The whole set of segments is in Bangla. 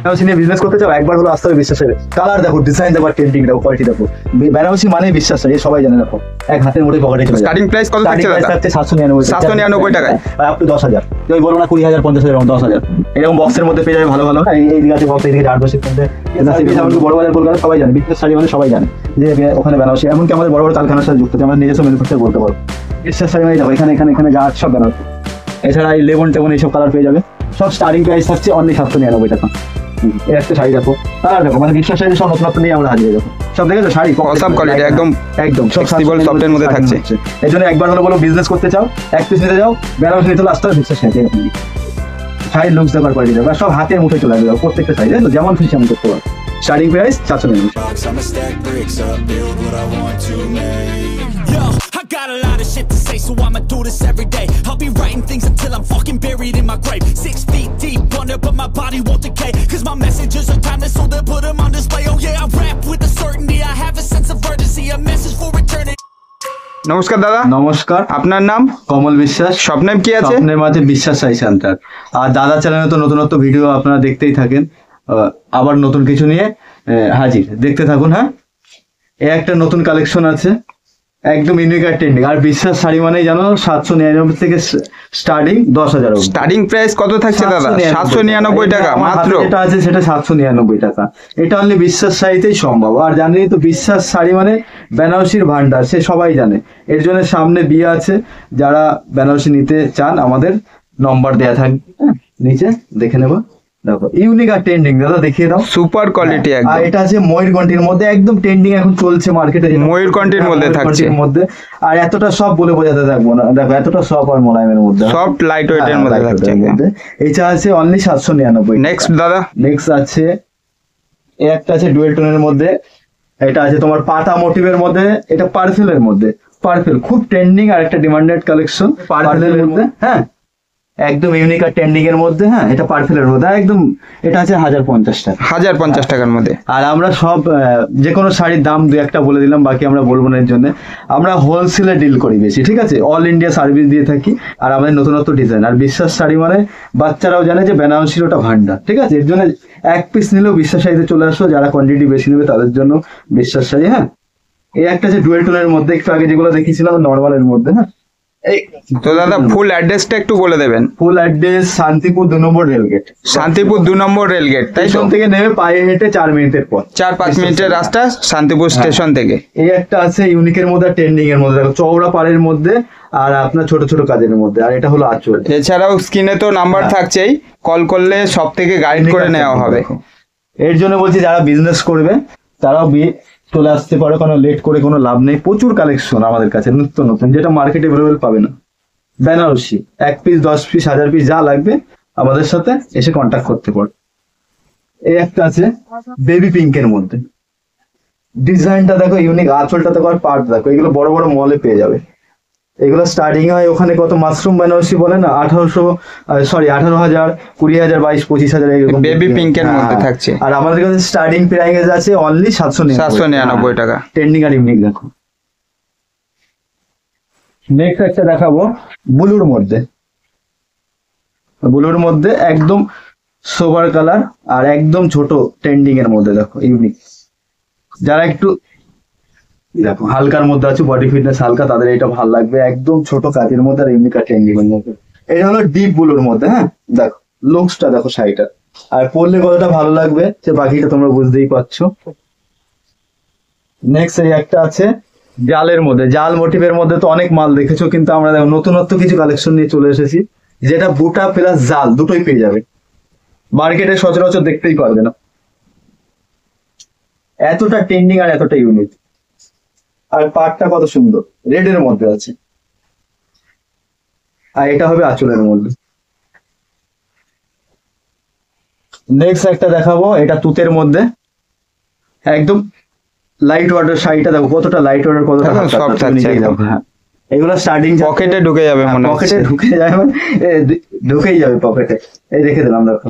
বেনারসি নিয়ে বিজনেস করতে চাও, একবার হলো আসতে হবে বিশ্বাসের। কালার দেখো, ডিজাইন দেখো, টেন্টিং দেখো, কোয়ালিটি দেখো। বেনারসি মানে বিশ্বাস, এই সবাই জানে। দেখো এক হাতের মধ্যে পকেটে চলে যায়। স্টার্টিং প্রাইস কত থাকছে দাদা? 799 টাকায়, আপ টু 10,000। তুই বলো না 20,000, 50,000, 10,000 এরকম বক্সের মধ্যে পেয়ে যাবে। ভালো ভালো এই দিকে আছে বক্স, এই দিকে 8-10 মধ্যে। বড় বাজার কলকাতা সবাই জানে, বিজনেস শাড়ি মানে সবাই জানে যে ওখানে বেনারসি। এমনকি আমাদের বড় বড় কারখানার সাথে যুক্ত আছে, আমরা নিজস্ব ম্যানুফ্যাকচার বলতে পারবো। বিশ্বাস শাড়ি মানে দেখো, এখানে এখানে এখানে যা সব বেনারসি। এছাড়া এই লেমন টেমন এইসব কালার পেয়ে যাবে। সব স্টার্টিং প্রাইস থাকছে অনলি 799 টাকা। এই একটা শাড়ি দেখো, কালার দেখো, মানে বিশ্বাস শাড়ি সব নতুন নিয়ে আমরা হাজির দেখো। সব দেখেছো শাড়ি অসাম কোয়ালিটি, একদম একদম ফ্লেক্সিবল সফটের মধ্যে থাকছে। এই জন্য একবার হলো বলো বিজনেস করতে চাও, এক পিস নিতে যাও, বেনারসি নিতে হলে আসতে হবে বিশ্বাস শাড়ি। শাড়ির লুকস দেখার কোয়ালিটি দেখো, সব হাতের মুঠে চলে আসবে প্রত্যেকটা শাড়ি, তাই তো? যেমন খুশি আমি করতে পারো। Starting price 799। I got a lot of shit to say, so I'ma do this every day. I'll be writing things until I'm fucking buried in my grave. 6 feet deep under, but my body won't decay. Cause my messages are timeless, so they'll put them on display. Oh yeah, I rap with a certainty, I have a sense of urgency, a message for eternity. নমস্কার দাদা। নমস্কার, আপনার নাম? কমল বিশ্বাস। স্বপ্নের কি আছে? স্বপ্নের মাঝে বিশ্বাস শাড়ি সেন্টার। আর দাদা চ্যানেলে তো নতুনত্ব ভিডিও আপনারা দেখতেই থাকেন, আবার নতুন কিছু নিয়ে হাজির, দেখতে থাকুন। হ্যাঁ, একটা নতুন কালেকশন আছে, একদম ইউনিক আর ট্রেন্ডিং। আর বিশ্বাস শাড়ি মানে জানো 799 থেকে স্টার্টিং 10,000। স্টার্টিং প্রাইস কত থাকছে দাদা? 799 টাকা মাত্র। যেটা আছে সেটা 799 টাকা। এটা অনলি বিশ্বাস শাড়িতেই সম্ভব। আর জানেনই তো বিশ্বাস শাড়ি মানে বেনারসির ভান্ডার, সে সবাই জানে। এর জন্য সামনে বিয়ে আছে, যারা বেনারসি নিতে চান আমাদের নম্বর দেয়া থাকবে নিচে, দেখে নেবো। দেখো ইউনিক আর ট্রেন্ডিং, দাদা দেখিয়ে দাও। সুপার কোয়ালিটি একদম। আর এটা আছে ময়ূরকণ্ঠীর মধ্যে, একদম ট্রেন্ডিং এখন চলছে মার্কেটে, ময়ূরকণ্ঠীর মধ্যে থাকছে। আর এতটা সব বলে বোঝাতে থাকবো না, দেখো এতটা সব আর মোলায়েমের মধ্যে, সফট লাইট ওয়েট এর মধ্যে থাকছে। এটা আছে অনলি 799। নেক্সট দাদা, নেক্সট আছে একটা আছে ডুয়েল টোনের মধ্যে, এটা আছে তোমার পাতা মোটিভের মধ্যে, এটা পার্সেলের মধ্যে। পার্সেল খুব ট্রেন্ডিং আর একটা ডিমান্ডেড কালেকশন পার্সেলের মধ্যে। হ্যাঁ, একদম ইউনিক আর ট্রেন্ডিং এর মধ্যে। হ্যাঁ, এটা পার্সেলের মধ্যে একদম। এটা আছে 1050 টাকা। 1050 টাকার মধ্যে। আর আমরা সব যে কোনো শাড়ির দাম দু একটা বলে দিলাম, বাকি আমরা বলবো না। এর জন্য আমরা হোলসেলে ডিল করি বেশি, ঠিক আছে? অল ইন্ডিয়া সার্ভিস দিয়ে থাকি। আর আমাদের নতুনত্ব ডিজাইন। আর বিশ্বাস শাড়ি মানে বাচ্চারাও জানে যে বেনারসির ওটা ভান্ডার, ঠিক আছে? এর জন্য এক পিস নিলেও বিশ্বাস শাড়িতে চলে আসো, যারা কোয়ান্টিটি বেশি নেবে তাদের জন্য বিশ্বাস শাড়ি। হ্যাঁ, এই একটা আছে ডুয়েল টোনের মধ্যে, একটু আগে যেগুলো দেখিয়েছিলাম নর্মালের মধ্যে। হ্যাঁ, তো দাদা ফুল অ্যাড্রেসটা একটু বলে দেবেন। ফুল অ্যাড্রেস শান্তিপুর 2 নম্বর রেলগেট। শান্তিপুর 2 নম্বর রেলগেট, তাই তো? স্টেশন থেকে নেমে পায়ে হেঁটে 4 মিনিটের পর, 4-5 মিনিটের রাস্তা শান্তিপুর স্টেশন থেকে। এই একটা আছে ইউনিকের মধ্যে, ট্রেন্ডিং এর মধ্যে, দেখো চওড়া পাড়ের মধ্যে, আর আপনার ছোট ছোট কাজের মধ্যে। আর এটা হলো আঁচল। এছাড়াও স্ক্রিনে তো নাম্বার থাকছেই, কল করলে সব থেকে গাইড করে নেওয়া হবে। এর জন্য বলছি যারা বিজনেস করবে তারাও চলে আসতে পারো, কারণ লেট করে কোনো লাভ নেই। প্রচুর কালেকশন আমাদের কাছে নিত্য নতুন, যেটা মার্কেটে অ্যাভেলেবেল পাবে না। বেনারসি 1 পিস 10 পিস 1000 পিস যা লাগবে আমাদের সাথে এসে কন্ট্যাক্ট করতে পারো। এই একটা আছে বেবি পিঙ্কের মধ্যে, ডিজাইনটা দেখো ইউনিক, আঁচলটা দেখো, আর পার্ট দেখো। এগুলো বড় বড় মলে পেয়ে যাবে। এগুলো স্টার্টিং হয় ওখানে কত, মাশরুম বেনারসি বলে না, 18,000, 20,000, 22,000, 25,000 এরকম বেবি পিঙ্কের মধ্যে থাকছে। আর আমাদের কাছে স্টার্টিং প্রাইস আছে অনলি 799 টাকা। ট্রেন্ডিং আর ইউনিক দেখো। নেক্সট একটা দেখাবো ব্লুর মধ্যে। ব্লুর মধ্যে একদম সোবার কালার আর একদম ছোট, ট্রেন্ডিং এর মধ্যে দেখো ইউনিক। যারা একটু দেখো হালকার মধ্যে আছে, বডি ফিটনেস হালকা, তাদের এটা ভালো লাগবে। একদম ছোট কাজের মধ্যে আর ইউনিক আর ট্রেন্ডিং এর মধ্যে। এটা হলো ডিপ ব্লুর মধ্যে। হ্যাঁ, দেখো লুকসটা দেখো শাড়িটা, আর পরলে কতটা ভালো লাগবে সে বাকিটা তোমরা বুঝতেই পারছো। নেক্সট এই একটা আছে জালের মধ্যে, জাল মোটিভের মধ্যে তো অনেক মাল দেখেছো, কিন্তু আমরা দেখো নতুনত্ব কিছু কালেকশন নিয়ে চলে এসেছি, যেটা বুটা প্লাস জাল দুটোই পেয়ে যাবে। মার্কেটে সচরাচর দেখতেই পারবে না, এতটা ট্রেন্ডিং আর এতটা ইউনিক। আর পাটটা কত সুন্দর, রেড এর মধ্যে আছে। আর এটা হবে আঁচলের মধ্যে। নেক্সট একটা দেখাবো, এটা তুতের মধ্যে, একদম লাইট ওয়াটার শাড়িটা দেখো, কতটা লাইট ওয়াটার, কতটা সফট থাকছে। হ্যাঁ, এগুলো স্টার্টিং পকেটে ঢুকে যাবে, মনে হচ্ছে পকেটে ঢুকে যাবে, ঢুকেই যাবে পকেটে। এই রেখে দিলাম দেখো।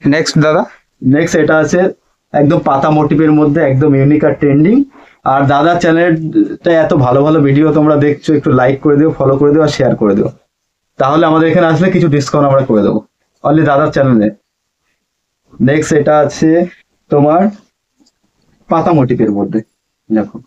নেক্সট দাদা, নেক্সট এটা আছে একদম পাতা মোটিভের মধ্যে, একদম ইউনিক আর ট্রেন্ডিং। আর দাদা চ্যানেলটা এত ভালো ভালো ভিডিও তোমরা দেখছো, একটু লাইক করে দিও, ফলো করে দিও আর শেয়ার করে দিও, তাহলে আমাদের এখানে আসলে কিছু ডিসকাউন্ট আমরা করে দেবো অনলি দাদার চ্যানেলে। নেক্সট এটা আছে তোমার পাতা মোটিফের মধ্যে, দেখো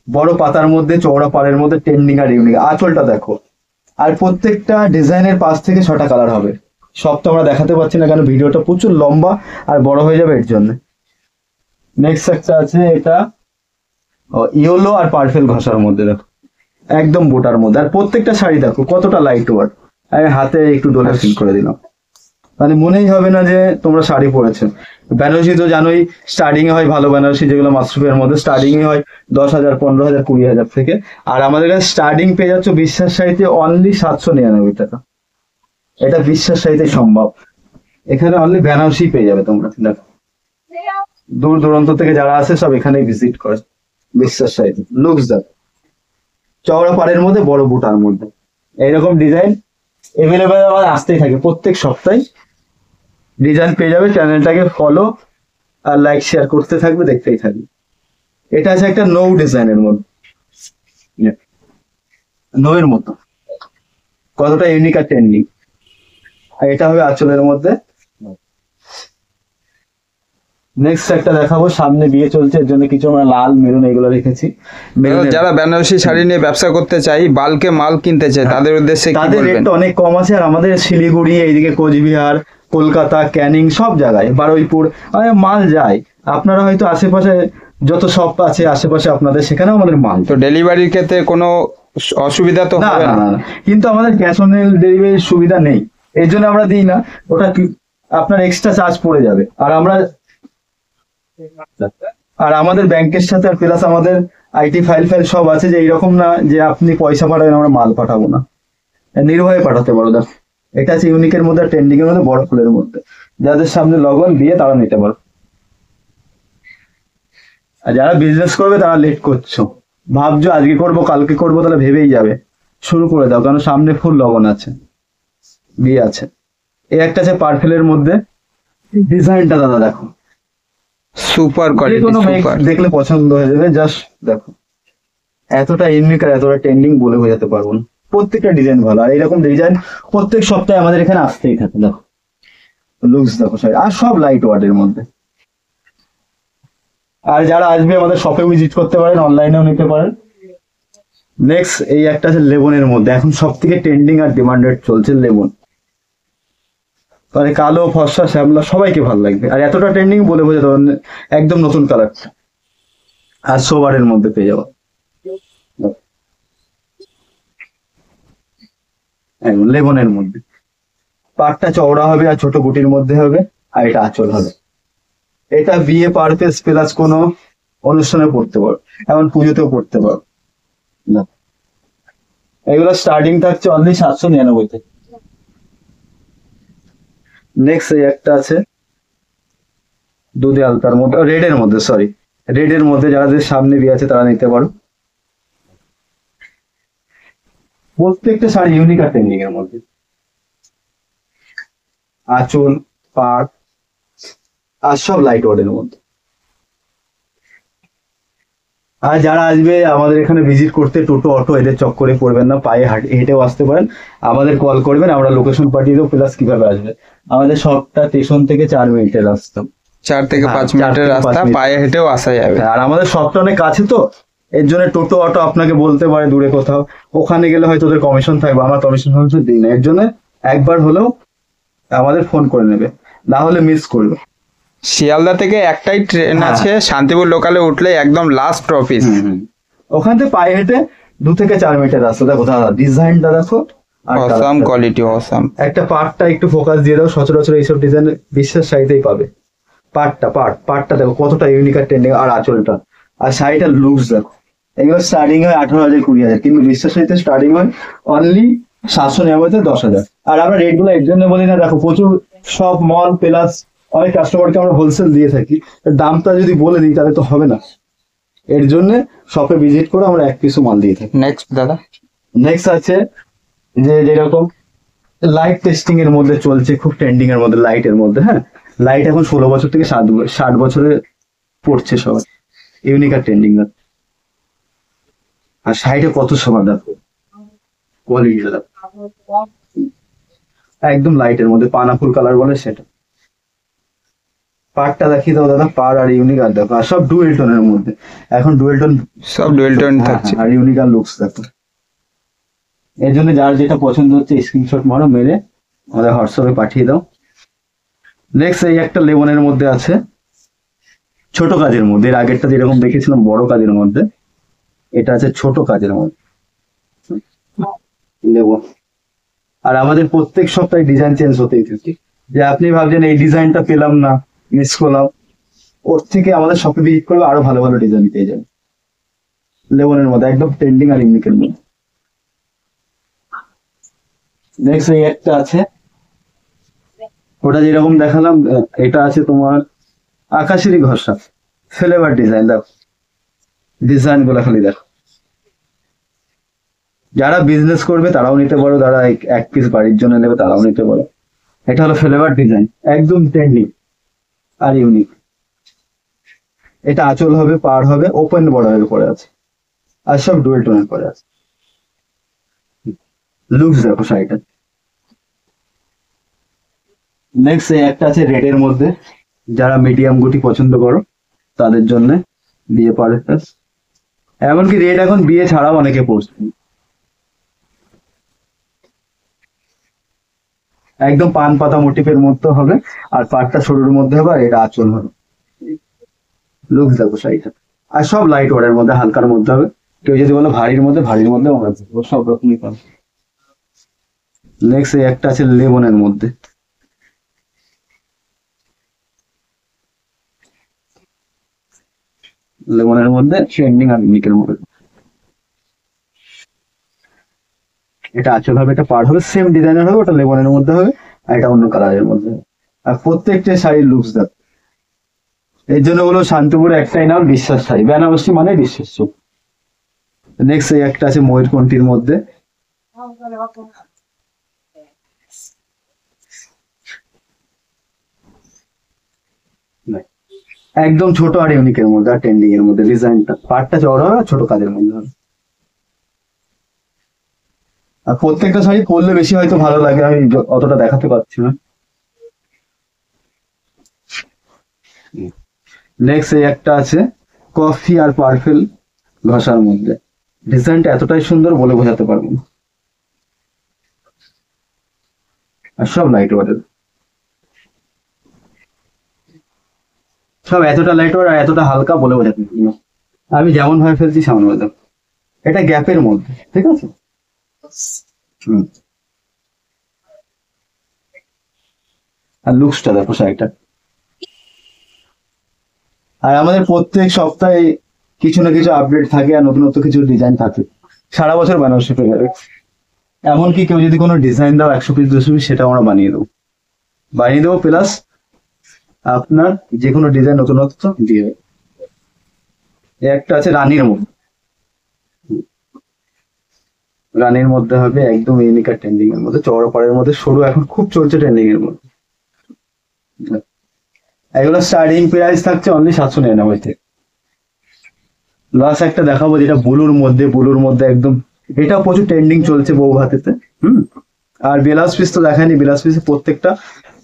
বড় পাতার মধ্যে চওড়া পাড়ের মধ্যে ট্রেন্ডিং আর ইউনিক। আঁচলটা দেখো, আর প্রত্যেকটা ডিজাইনের 5 থেকে 6টা কালার হবে। সব তো আমরা দেখাতে পারছি না কারণ ভিডিওটা প্রচুর লম্বা আর বড় হয়ে যাবে এর জন্য। নেক্সট একটা আছে এটা ইয়েলো আর পার্পেল ঘষার মধ্যে, দেখো একদম বোটার মধ্যে। আর প্রত্যেকটা শাড়ি দেখো কতটা লাইট ওয়ার, আমি হাতে একটু ডোলে ফিল করে দিলাম, মানে মনেই হবে না যে তোমরা শাড়ি পরেছো। বেনারসি তো জানোই স্টার্টিং এ হয় ভালো বেনারসি যেগুলো মাশরুফের মধ্যে স্টার্টিং এ হয় 10,000, 15,000, 20,000 থেকে। আর আমাদের কাছে স্টার্টিং পেয়ে যাচ্ছ বিশ্বাস শাড়িতে অনলি 799 টাকা। এটা বিশ্বাস শাড়িতে সম্ভব, এখানে অনলি বেনারসি পেয়ে যাবে তোমরা। দেখো দূর দূরান্ত থেকে যারা আসে সব এখানেই ভিজিট করে বিশ্বাস শাড়িতে। লুকস দেখো, চওড়া পাড়ের মধ্যে বড় বুটার মধ্যে এইরকম ডিজাইন এভেলেবেল আমার আসতেই থাকে প্রত্যেক সপ্তাহে। ডিজাইন পেয়ে যাবে, চ্যানেলটাকে ফলো আর লাইক শেয়ার করতে থাকবে, দেখতেই থাকবে। এটা আছে একটা নৌ ডিজাইনের মধ্যে, নৌয়ের মতো কতটা ইউনিক আর ট্রেন্ডিং। আর এটা হবে আঁচলের মধ্যে। নেক্সট একটা দেখাবো, সামনে বিয়ে চলছে এর জন্য কিছু আমরা লাল মেরুন এগুলো রেখেছি। মেরুনের- যারা বেনারসি শাড়ি নিয়ে ব্যবসা করতে চাই, বাল্কে মাল কিনতে চায়, তাদের উদ্দেশ্যে কি তাদের বলবেন? রেটটা অনেক কম আছে। আর আমাদের শিলিগুড়ি, এইদিকে কোচবিহার, কলকাতা, ক্যানিং সব জায়গায়, বারুইপুর মাল যায়। আপনারা হয়তো আশেপাশে যত শপ আছে আশেপাশে আপনাদের, সেখানেও আমাদের মাল তো ডেলিভারির ক্ষেত্রে কোনো অসুবিধা তো না হবে না না? না না। কিন্তু আমাদের ক্যাশ অন ডেলিভারির সুবিধা নেই, এর জন্য আমরা দিই না। ওটা আপনার এক্সট্রা চার্জ পড়ে যাবে। আর আমাদের ব্যাংকের সাথে আর প্লাস আমাদের আইটি ফাইল সব আছে, যে এইরকম না যে আপনি পয়সা পাঠাবেন আমরা মাল পাঠাবো না, নির্ভয়ে পাঠাতে পারো। দেখো এটা আছে ইউনিকের মধ্যে, ট্রেন্ডিং এর মধ্যে, বড় ফুলের মধ্যে। যাদের সামনে লগন দিয়ে তারা নিতে পারো। আর যারা বিজনেস করবে তারা লেট করছো, ভাবছো আজকে করবো কালকে করবো, তাহলে ভেবেই যাবে, শুরু করে দাও কারণ সামনে ফুল লগন আছে, বিয়ে আছে। এই একটা আছে পার্পেলের মধ্যে, ডিজাইনটা দাদা দেখো, সুপার যে কোয়ালিটি, কোনো মেয়ে সুপার। দেখলে পছন্দ হয়ে যাবে। জাস্ট দেখো এতটা ইউনিক আর এতটা ট্রেন্ডিং বলে বোঝাতে পারবো না। প্রত্যেকটা ডিজাইন ভালো, আর এরকম ডিজাইন প্রত্যেক সপ্তাহে আমাদের এখানে আসতেই থাকে। দেখো লুকস দেখো শাড়ি, আর সব লাইট ওয়ার্ডের মধ্যে। আর যারা আসবে আমাদের শপে ভিজিট করতে পারেন, অনলাইনেও নিতে পারেন। নেক্সট এই একটা আছে লেবনের মধ্যে, এখন সব থেকে ট্রেন্ডিং আর ডিমান্ডেড চলছে লেবন। মানে কালো, ফর্সা, শ্যামলা সবাইকে ভালো লাগবে। আর এতটা ট্রেন্ডিং বলে বোঝাতে পারবো না, একদম নতুন কালার। আর সোবারের মধ্যে পেয়ে যাবো একদম লেবনের মধ্যে। পাটটা চওড়া হবে আর ছোট গুটির মধ্যে হবে, আর এটা আঁচল হবে। এটা বিয়ে পারপেস প্লাস কোনো অনুষ্ঠানে পড়তে পারো, এমন পুজোতেও পড়তে পারো। না, এগুলো স্টার্টিং থাকছে অনলি 799 থেকে। নেক্সট এই একটা আছে দুধে আলতার মধ্যে, রেডের মধ্যে, সরি রেডের মধ্যে, যাদের সামনে বিয়ে আছে তারা নিতে পারো। প্রত্যেকটা শাড়ি ইউনিক আর ট্রেন্ডিং এর মধ্যে। আঁচল, পাট আর সব লাইট ওয়ার্ডের মধ্যে। আর যারা আসবে আমাদের এখানে ভিজিট করতে, টোটো অটো এদের চক্করে পড়বেন না, পায়ে হেঁটেও আসতে পারেন। আমাদের কল করবেন, আমরা লোকেশন পাঠিয়ে দেবো, প্লাস কিভাবে আসবে। আমাদের সবটা স্টেশন থেকে 4 মিনিটের রাস্তা। 4 থেকে হ্যাঁ, 5 4 মিনিটের থেকে 5 রাস্তা, মিনিট। পায়ে হেঁটেও আসা যাবে। আর আমাদের সবটা অনেক কাছে তো, এর জন্য টোটো অটো আপনাকে বলতে পারে দূরে কোথাও, ওখানে গেলে হয়তো ওদের কমিশন থাকবে, আমরা কমিশন দিই না। এর জন্য একবার হলেও আমাদের ফোন করে নেবে, না হলে মিস করবে। শিয়ালদা থেকে একটাই ট্রেন হ্যাঁ। আছে, শান্তিপুর লোকালে উঠলে একদম লাস্ট অফিস। ওখান থেকে পায়ে হেঁটে 2 থেকে 4 মিনিটের রাস্তা। দেখো দাদা ডিজাইনটা দেখো, আর অসাম colourটা। Quality, awesome. একটা পাটটা একটু ফোকাস দিয়ে দাও, সচরাচর এইসব ডিজাইন বিশ্বাস শাড়িতেই পাবে। পাটটা দেখো কতটা ইউনিক আর ট্রেন্ডিং, আর আঁচলটা আর শাড়িটার লুকস দেখো। এগুলো স্টার্টিং হয় 18,000, 20,000, কিন্তু বিশ্বাস শাড়িতে স্টার্টিং হয় অনলি 799 10,000। আর আমরা রেট গুলো এর জন্য বলি না, দেখো প্রচুর সব মল প্লাস অনেক কাস্টমারকে আমরা হোলসেল দিয়ে থাকি, দামটা যদি বলে দিই তাহলে তো হবে না। এর জন্য শপে ভিজিট করে আমরা এক পিসও মাল দিয়ে থাকি। নেক্সট দাদা, নেক্সট আছে যে যেরকম লাইট টেস্টিং এর মধ্যে চলছে, খুব ট্রেন্ডিং এর মধ্যে, লাইটের মধ্যে। হ্যাঁ, লাইট এখন 16 বছর থেকে 60 বছরে পড়ছে সবাই, ইউনিক আর ট্রেন্ডিং। আর শাড়িটা কত সবার দেখো, কোয়ালিটিটা দেখো, একদম লাইটের মধ্যে, পানাফুল কালার বলে সেটা। পাড়টা দেখিয়ে দাও দাদা, পাড় আর ইউনিক আর দেখো, আর সব ডুয়েল টোনের মধ্যে, এখন ডুয়েল টোন সব ডুয়েল টোন থাকছে। আর ইউনিক আর লুকস দেখো। এর জন্য যার যেটা পছন্দ হচ্ছে স্ক্রিনশট মারো, মেরে আমাদের হোয়াটসঅ্যাপে পাঠিয়ে দাও। নেক্সট এই একটা লেমনের মধ্যে আছে, ছোট কাজের মধ্যে। এর আগেরটা যেরকম দেখেছিলাম বড় কাজের মধ্যে, এটা আছে ছোট কাজের মধ্যে লেমন। আর আমাদের প্রত্যেক সপ্তাহে ডিজাইন চেঞ্জ হতেই থাকে। যে আপনি ভাবছেন এই ডিজাইনটা পেলাম না, মিস করলাম, ওর থেকে আমাদের শপে ভিজিট করবে, আরো ভালো ভালো ডিজাইন পেয়ে যাবে লেমনের মধ্যে, একদম ট্রেন্ডিং আর ইউনিকের মধ্যে। নেক্সট এই একটা আছে, ওটা যেরকম দেখালাম, এটা আছে তোমার আকাশেরই ঘষা, ফ্লেভার ডিজাইন। দেখো ডিজাইন গুলা খালি দেখো। যারা বিজনেস করবে তারাও নিতে পারো, যারা এক পিস বাড়ির জন্য নেবে তারাও নিতে পারো। এটা হলো ফ্লেভার ডিজাইন, একদম ট্রেন্ডিং আর ইউনিক। এটা আঁচল হবে, পাড় হবে, ওপেন বর্ডারের উপরে আছে, আর সব ডুয়েল টোনের পরে আছে। লুকস দেখো শাড়িটা। নেক্সট এই একটা আছে রেড এর মধ্যে, যারা মিডিয়াম গুটি পছন্দ করো তাদের জন্য বিয়ে পারপাস। এমনকি রেড এখন বিয়ে ছাড়াও অনেকে পড়ছে। একদম পান পাতা মোটিফের মধ্যে হবে, আর পাটটা সরুর মধ্যে হবে, আর এটা আঁচল হবে। লুকস দেখো শাড়িটা। আর সব লাইট ওয়ারের মধ্যে, হালকার মধ্যে হবে। কেউ যদি বলো ভারীর মধ্যে, ভারীর মধ্যে আমরা দেবো, সব রকমই পাবে। নেক্সট এই একটা আছে লেমনের মধ্যে, লেমনের মধ্যে ট্রেন্ডিং আর ইউনিকের মধ্যে। এটা আঁচল হবে, এটা পাড় হবে, সেম ডিজাইনের হবে, ওটা লেমনের মধ্যে হবে, আর এটা অন্য কালারের মধ্যে হবে। আর প্রত্যেকটা শাড়ির লুকস দেখ। এর জন্য বলো শান্তিপুরে একটাই নাম, বিশ্বাস শাড়ি। বেনারসি মানে বিশ্বাস। নেক্সট এই একটা আছে ময়ূরকণ্ঠীর মধ্যে, একদম ছোট আর ইউনিকের মধ্যে, আর ট্রেন্ডিং এর মধ্যে। ডিজাইনটা পাড়টা চওড়া হবে, ছোট কাজের মধ্যে হবে। আর প্রত্যেকটা শাড়ি পরলে বেশি হয়তো ভালো লাগে, আমি অতটা দেখাতে পারছি না। নেক্সট এই একটা আছে কফি আর পার্পেল ঘষার মধ্যে। ডিজাইনটা এতটাই সুন্দর বলে বোঝাতে পারবো না। আর সব লাইট ওয়ারের, সব এতটা লাইট ওয়ার আর এতটা হালকা বলে বোঝাতে পারবো না। আমি যেমন ভাবে ফেলছি সামনে বোঝা। এটা গ্যাপের মধ্যে, ঠিক আছে। আর লুকসটা দেখো শাড়িটা। আর আমাদের প্রত্যেক সপ্তাহে কিছু না কিছু আপডেট থাকে, আর নতুন নতুন কিছু ডিজাইন থাকে। সারা বছর বেনারসি পেয়ে যাবে। এমনকি কেউ যদি কোনো ডিজাইন দাও 100 পিস 200 পিস, সেটা আমরা বানিয়ে দেবো, প্লাস আপনার যে কোনো ডিজাইন নতুনত্ব দিয়ে দেবো। একটা আছে রানীর মধ্যে, রানীর মধ্যে হবে একদম ইউনিক আর ট্রেন্ডিং এর মধ্যে, চওড়া পাড়ের মধ্যে, সরু এখন খুব চলছে ট্রেন্ডিং এর মধ্যে। এগুলো স্টার্টিং প্রাইস থাকছে অনলি 799 থেকে। লাস্ট একটা দেখাবো যেটা ব্লুর মধ্যে একদম, এটা প্রচুর ট্রেন্ডিং চলছে বউ ভাতেতে। আর ব্লাউজ পিস তো দেখায়নি, ব্লাউজ পিসে প্রত্যেকটা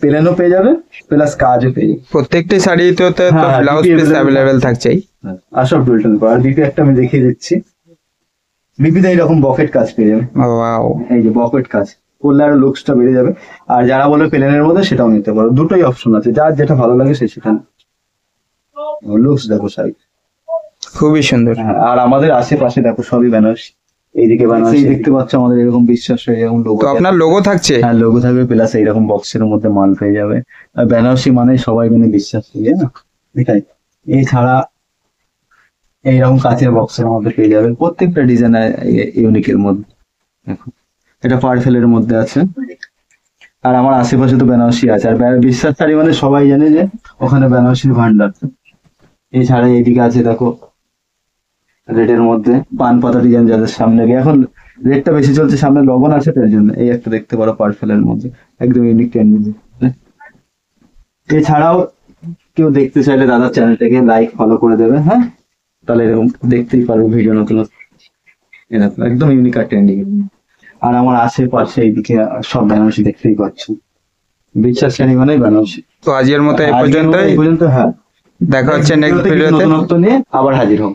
প্লেনও পেয়ে যাবে, প্লাস কাজও পেয়ে যাবে। প্রত্যেকটি শাড়িতে তো হ্যাঁ, blouse DP piece available available থাকছেই। আর সব ডুয়েল টোন। আর বিপি একটা আমি দেখিয়ে দিচ্ছি, বিপিতে এইরকম বকেট কাজ পেয়ে যাবে। ওয়াও, এই যে বকেট কাজ করলে আরো লুকসটা বেড়ে যাবে। আর যারা বলে প্লেনের মধ্যে, সেটাও নিতে পারো, দুটোই অপশন আছে, যার যেটা ভালো লাগে সে সেটা। লুকস দেখো শাড়ি, খুবই সুন্দর। হ্যাঁ। আর আমাদের আশেপাশে দেখো সবই বেনারসি, এইদিকে বেনারসি দেখতে পাচ্ছ, আমাদের এরকম বিশ্বাস হয়ে এরকম লোগো। তো আপনার লোগো থাকছে? হ্যাঁ, লোগো থাকবে, প্লাস এইরকম বক্সের মধ্যে মাল পেয়ে যাবে। আর বেনারসি মানে সবাই মানে বিশ্বাস পেয়ে যায় না, দেখাই। এছাড়া এইরকম কাঁচের বক্সের মধ্যে পেয়ে যাবে, প্রত্যেকটা ডিজাইন ইউনিকের মধ্যে। দেখো এটা পার্পেলের মধ্যে আছে। আর আমার আশেপাশে তো বেনারসি আছে। আর বিশ্বাস শাড়ি মানে সবাই জানে যে ওখানে বেনারসির ভান্ডার। এছাড়া এইদিকে আছে দেখো রেডের মধ্যে পান পাতা ডিজাইন, যাদের সামনে গিয়ে এখন রেডটা বেশি চলছে, সামনে লগন আছে তার জন্য। এই একটা দেখতে পারো পার্পেলের মধ্যে, একদম ইউনিক ট্রেন্ডিং। এছাড়াও কেউ দেখতে চাইলে দাদার চ্যানেলটাকে লাইক ফলো করে দেবে, হ্যাঁ, তাহলে এরকম দেখতেই পারবো ভিডিও নতুন এরকম একদম ইউনিক আর ট্রেন্ডিং। আর আমার আশেপাশে এইদিকে সব বেনারসি দেখতেই পাচ্ছি, বিশ্বাস শাড়ি মানে বেনারসি। তো আজকের মতো এই আজকের মতো পর্যন্তই। এই পর্যন্ত, হ্যাঁ। দেখা হচ্ছে নেক্সট ভিডিওতে কিছু ভিডিওতে। নতুনত্ব নিয়ে আবার হাজির হব।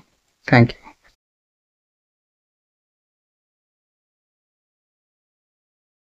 Thank you.